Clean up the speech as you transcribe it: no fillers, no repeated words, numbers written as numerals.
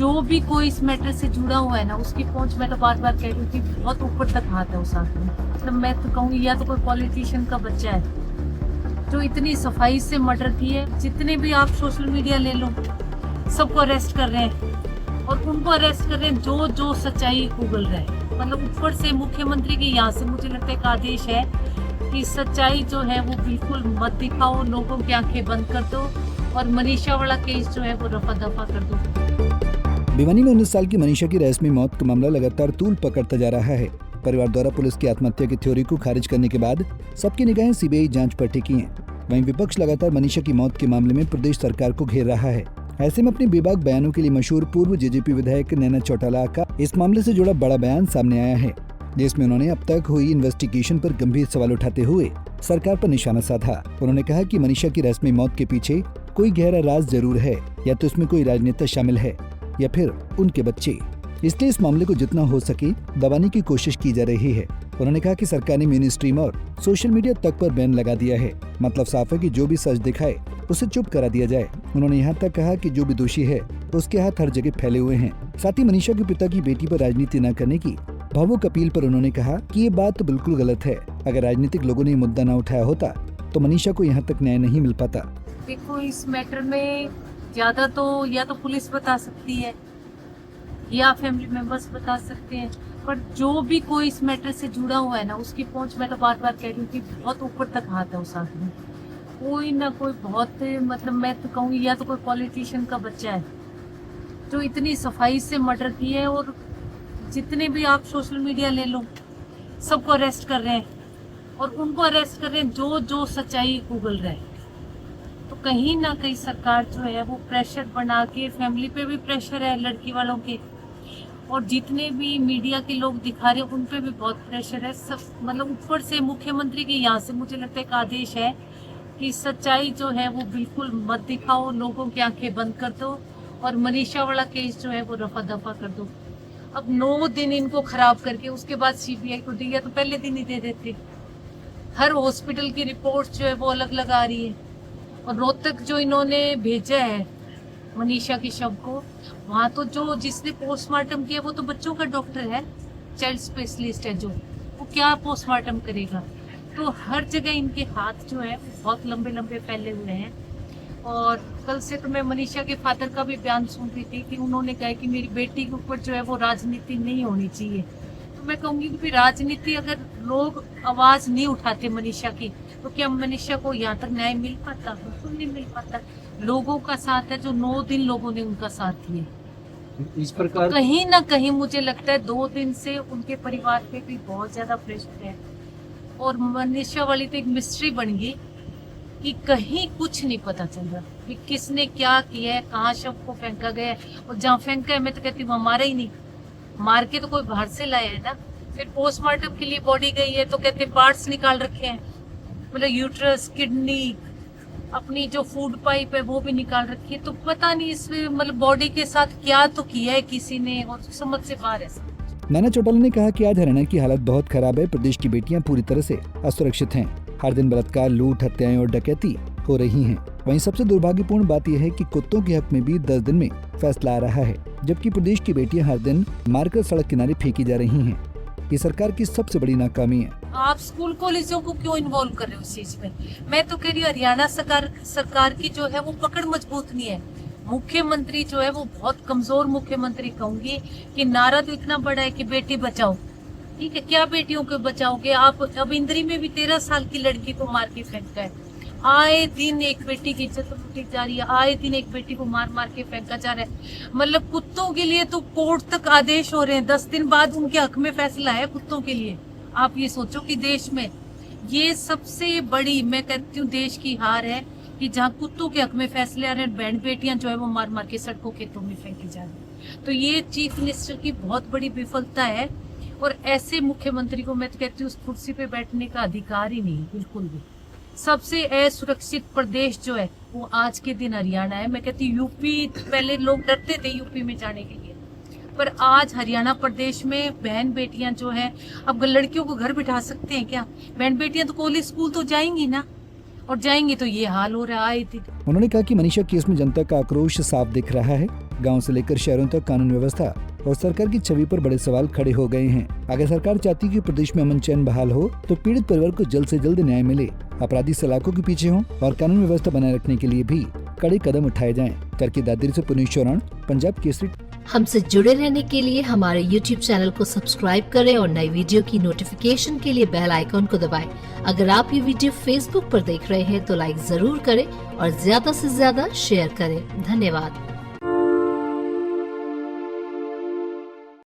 जो भी कोई इस मैटर से जुड़ा हुआ है ना, उसकी पहुंच, मैं तो बार बार कह रही हूँ कि बहुत ऊपर तक हाथ है उस आदमी। मतलब मैं तो कहूँगी या तो कोई पॉलिटिशियन का बच्चा है जो इतनी सफाई से मर्डर किए। जितने भी आप सोशल मीडिया ले लो, सबको अरेस्ट कर रहे हैं और उनको अरेस्ट कर रहे हैं जो जो सच्चाई उगल रहा है। मतलब ऊपर से मुख्यमंत्री के यहाँ से मुझे लगता है एक आदेश है कि सच्चाई जो है वो बिल्कुल मत दिखाओ, लोगों की आंखें बंद कर दो और मनीषा वाला केस जो है वो रफा दफा कर दो। भिवानी में 19 साल की मनीषा की रहस्यमयी मौत का मामला लगातार तूल पकड़ता जा रहा है। परिवार द्वारा पुलिस की आत्महत्या की थ्योरी को खारिज करने के बाद सबकी निगाहें सीबीआई जांच पर टिकी हैं। वहीं विपक्ष लगातार मनीषा की मौत के मामले में प्रदेश सरकार को घेर रहा है। ऐसे में अपने बेबाक बयानों के लिए मशहूर पूर्व जेजेपी विधायक नैना चौटाला का इस मामले से जुड़ा बड़ा बयान सामने आया है, जिसमें उन्होंने अब तक हुई इन्वेस्टिगेशन पर गंभीर सवाल उठाते हुए सरकार पर निशाना साधा। उन्होंने कहा कि मनीषा की रहस्यमयी मौत के पीछे कोई गहरा राज जरूर है, या तो इसमें कोई राजनेता शामिल है या फिर उनके बच्चे। इसलिए इस मामले को जितना हो सके दबाने की कोशिश की जा रही है। उन्होंने कहा कि सरकार ने मेन स्ट्रीम और सोशल मीडिया तक पर बैन लगा दिया है। मतलब साफ है कि जो भी सच दिखाए उसे चुप करा दिया जाए। उन्होंने यहाँ तक कहा कि जो भी दोषी है उसके हाथ हर जगह फैले हुए हैं। साथ ही मनीषा के पिता की बेटी पर राजनीति न करने की भावुक अपील पर उन्होंने कहा कि ये बात तो बिल्कुल गलत है। अगर राजनीतिक लोगों ने ये मुद्दा न उठाया होता तो मनीषा को यहाँ तक न्याय नहीं मिल पाता। देखो, इस मैटर में ज्यादा तो या तो पुलिस बता सकती है या फैमिली मेंबर्स बता सकते हैं, पर जो भी कोई इस मैटर से जुड़ा हुआ है ना, उसकी पहुंच, मैं तो बार बार कह रही हूँ कि बहुत ऊपर तक हाथ है उस आदमी। कोई ना कोई बहुत, मतलब मैं तो कहूँगी या तो कोई पॉलिटिशियन का बच्चा है जो इतनी सफाई से मर्डर किए है और जितने भी आप सोशल मीडिया ले लो, सबको अरेस्ट कर रहे हैं और उनको अरेस्ट कर रहे हैं जो जो सच्चाई उगल रहा है। तो कहीं ना कहीं सरकार जो है वो प्रेशर बना के, फैमिली पे भी प्रेशर है लड़की वालों के, और जितने भी मीडिया के लोग दिखा रहे हैं उन पे भी बहुत प्रेशर है। सब मतलब ऊपर से मुख्यमंत्री के यहाँ से मुझे लगता है एक आदेश है कि सच्चाई जो है वो बिल्कुल मत दिखाओ, लोगों की आंखें बंद कर दो और मनीषा वाला केस जो है वो रफा दफा कर दो। अब 9 दिन इनको खराब करके उसके बाद सीबीआई को दिया तो पहले दिन ही दे देते। हर हॉस्पिटल की रिपोर्ट जो है वो अलग अलग आ रही है और रोहतक जो इन्होंने भेजा है मनीषा के शव को, वहाँ तो जो जिसने पोस्टमार्टम किया वो तो बच्चों का डॉक्टर है, चाइल्ड स्पेशलिस्ट है, जो वो क्या पोस्टमार्टम करेगा। तो हर जगह इनके हाथ जो है बहुत लंबे लंबे फैले हुए हैं। और कल से तो मैं मनीषा के फादर का भी बयान सुन रही थी कि उन्होंने कहा कि मेरी बेटी के ऊपर जो है वो राजनीति नहीं होनी चाहिए। तो मैं कहूँगी कि राजनीति, अगर लोग आवाज नहीं उठाते मनीषा की, तो क्या मनीषा को यहाँ तक न्याय मिल पाता? बिल्कुल नहीं मिल पाता। लोगों का साथ है, जो 9 दिन लोगों ने उनका साथ दिया। इस प्रकार तो कहीं ना कहीं मुझे लगता है 2 दिन से उनके परिवार पे भी बहुत ज्यादा प्रेशर है और मनीषा वाली तो एक मिस्ट्री बन गई कि कहीं कुछ नहीं पता चल रहा कि किसने क्या किया है, कहाँ शव को फेंका गया है। और जहाँ फेंका है मैं तो कहती हूँ हमारा ही नहीं, मार के तो कोई बाहर से लाया है ना। फिर पोस्टमार्टम के लिए बॉडी गई है तो कहते पार्ट्स निकाल रखे हैं, मतलब यूट्रस, किडनी, अपनी जो फूड पाइप है वो भी निकाल रखी है। तो पता नहीं इसमें मतलब बॉडी के साथ क्या तो किया है किसी ने, और समझ से बाहर है। नैना चौटाला ने कहा कि आज हरियाणा की हालत बहुत खराब है। प्रदेश की बेटियां पूरी तरह से असुरक्षित हैं। हर दिन बलात्कार, लूट, हत्याएं और डकैती हो रही हैं। वहीं सबसे दुर्भाग्यपूर्ण बात यह है कि कुत्तों के हक में भी 10 दिन में फैसला आ रहा है, जबकि प्रदेश की बेटियां हर दिन मारकर सड़क किनारे फेंकी जा रही हैं। ये सरकार की सबसे बड़ी नाकामी है। आप स्कूल कॉलेजों को क्यों इन्वॉल्व कर रहे हो इस चीज में? मैं तो कह रही हूँ हरियाणा सरकार की जो है वो पकड़ मजबूत नहीं है। मुख्यमंत्री जो है वो बहुत कमजोर मुख्यमंत्री कहूंगी कि नारा तो इतना बड़ा है कि बेटी बचाओ। ठीक है, क्या बेटियों को बचाओगे आप? अब इंद्री में भी 13 साल की लड़की को मार के फेंका है। आए दिन एक बेटी की इज्जत लूटी जा रही है, आए दिन एक बेटी को मार मार के फेंका जा रहा है। मतलब कुत्तों के लिए तो कोर्ट तक आदेश हो रहे हैं, 10 दिन बाद उनके हक में फैसला है कुत्तों के लिए। आप ये सोचो कि देश में ये सबसे बड़ी, मैं कहती हूँ, देश की हार है कि जहाँ कुत्तों के हक में फैसले आ रहे हैं, बहन बेटियां जो है वो मार मार के सड़कों खेतों में फेंकी जा रही है। तो ये चीफ मिनिस्टर की बहुत बड़ी विफलता है और ऐसे मुख्यमंत्री को मैं तो कहती हूँ उस कुर्सी पे बैठने का अधिकार ही नहीं बिल्कुल भी। सबसे असुरक्षित प्रदेश जो है वो आज के दिन हरियाणा है। मैं कहती हूँ यूपी, पहले लोग डरते थे यूपी में जाने के लिए, पर आज हरियाणा प्रदेश में बहन बेटियां जो है, अब लड़कियों को घर बिठा सकते हैं क्या? बहन बेटियां तो कॉलेज स्कूल तो जाएंगी ना, और जाएंगी तो ये हाल हो रहा है। उन्होंने कहा कि मनीषा केस में जनता का आक्रोश साफ दिख रहा है। गांव से लेकर शहरों तक कानून व्यवस्था और सरकार की छवि पर बड़े सवाल खड़े हो गए हैं। अगर सरकार चाहती है कि प्रदेश में अमन चैन बहाल हो तो पीड़ित परिवार को जल्द से जल्द न्याय मिले, अपराधी सलाखों के पीछे हों और कानून व्यवस्था बनाए रखने के लिए भी कड़े कदम उठाए जाएं। टर्की दादरी से पुनीत चौरान, पंजाब केसरी। हमसे जुड़े रहने के लिए हमारे YouTube चैनल को सब्सक्राइब करें और नई वीडियो की नोटिफिकेशन के लिए बेल आइकॉन को दबाएं। अगर आप ये वीडियो Facebook पर देख रहे हैं तो लाइक जरूर करें और ज्यादा से ज्यादा शेयर करें। धन्यवाद।